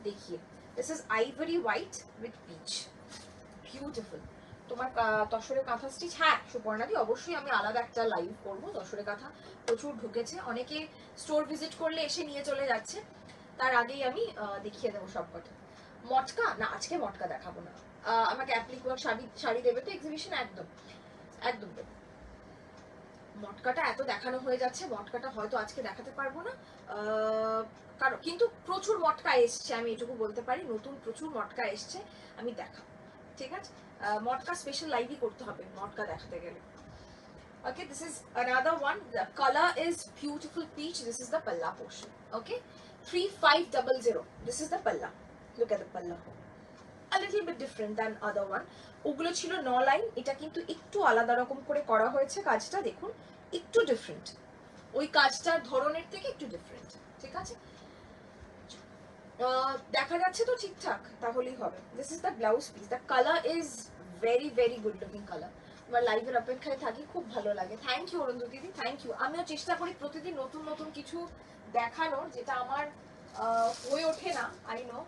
দেখিয়ে। This is ivory white with peach, beautiful. তোমার তসরে কাঁথা স্টিচ, হ্যাঁ সুপর্ণাদি অবশ্যই আমি আলাদা একটা লাইভ করবো। তসরে কাঁথা প্রচুর ঢুকেছে, অনেকে স্টোর ভিজিট করলে এসে নিয়ে চলে যাচ্ছে, তার আগেই আমি দেখিয়ে দেবো সব কটা। মটকা না, আজকে মটকা দেখাবো না। আমাকে অ্যাপ্লিক ওয়ার্ক শাড়ি দেবে তো এক্সিবিশন, একদম একদম দেবে। মটকাটা এত দেখানো হয়ে যাচ্ছে, মটকাটা হয়তো আজকে দেখাতে পারবো না, কারণ কিন্তু প্রচুর মটকা এসছে, আমি এটুকু বলতে পারি, নতুন প্রচুর মটকা এসছে, আমি দেখাবো, ঠিক আছে? মটকা স্পেশাল লাইভই করতে হবে মটকা দেখাতে গেলে। Okay, this is another one. The color is beautiful peach. This is the palla portion. Okay, 3500. This is the palla. Look at the palla. A little bit different than other one. ওগুলো ছিল 9 line, এটা কিন্তু একটু আলাদা রকম করে করা হয়েছে কাজটা, দেখুন একটু ডিফারেন্ট, ওই কাজটার ধরনের থেকে একটু ডিফারেন্ট, ঠিক আছে? দেখা যাচ্ছে তো ঠিকঠাক, তাহলেই হবে। This is the blouse piece. The colour is very very good looking colour. আমার লাইভের অপেক্ষায় থাকি, খুব ভালো লাগে। থ্যাংক ইউ অরুন্ধতি দিদি, থ্যাংক ইউ। আমিও চেষ্টা করি প্রতিদিন নতুন নতুন কিছু দেখানোর, যেটা আমার হয়ে ওঠে না, আই নো,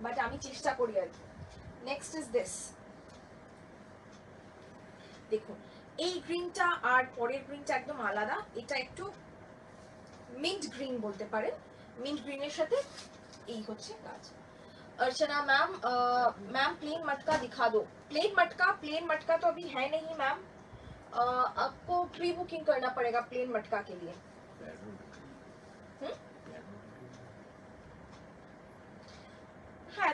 বাট আমি চেষ্টা করি আর কি। নেক্সট ইজ দিস, দেখুন এই গ্রিনটা আর পরের গ্রিনটা একদম আলাদা, এটা একটু মিন্ট গ্রিন বলতে পারেন, মিন্ট গ্রিনের সাথে এই হচ্ছে কাজ। अर्चना मैम, मैम प्लेन मटका दिखा दो। प्लेन मटका तो अभी है नहीं मैम, आपको प्री बुकिंग करना पड़ेगा प्लेन मटका के लिए। হ্যাঁ,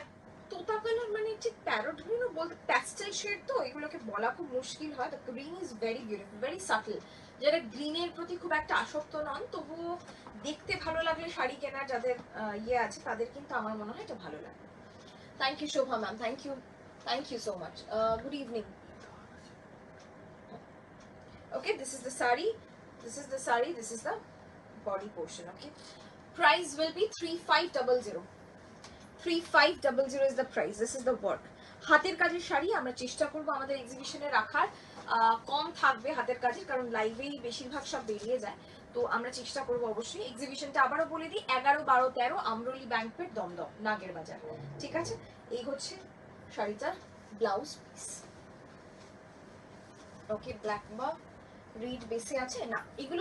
তোতা কালার মানে ঠিক প্যারট গ্রিনও বলতে, প্যাস্টেল শেড তো এগুলোকে বলা খুব মুশকিল হয়। The green is very beautiful, very subtle. যারা গ্রিনের প্রতি খুব একটা আসক্ত নন, তবুও দেখতে ভালো লাগলে শাড়ি কেনার যাদের ইয়ে আছে, তাদের কিন্তু আমার মনে হয় এটা ভালো লাগে। Thank you, Shobha ma'am. Thank you so much. Good evening. Okay, this is the sari. This is the sari. This is the body portion. Okay, price will be 3500. 3500 is the price. This is the work. হাতের কাজের শাড়ি আমরা চেষ্টা করব আমাদের এক্সিবিশনে রাখার, কম থাকবে হাতের কাজের, কারণ লাইভেই বেশিরভাগ সব বেরিয়ে যায়, তো আমরা চেষ্টা করব অবশ্যই। এক্সিবিশনটা আবারও বলে দিই, 11, 12, 13 আমরলি ব্যাংকপেট, দমদম, নাগের বাজার, ঠিক আছে? এই হচ্ছে শাড়িটার ব্লাউজ পিস। ওকে, ব্ল্যাক বা রিড বেসে আছে না, এগুলো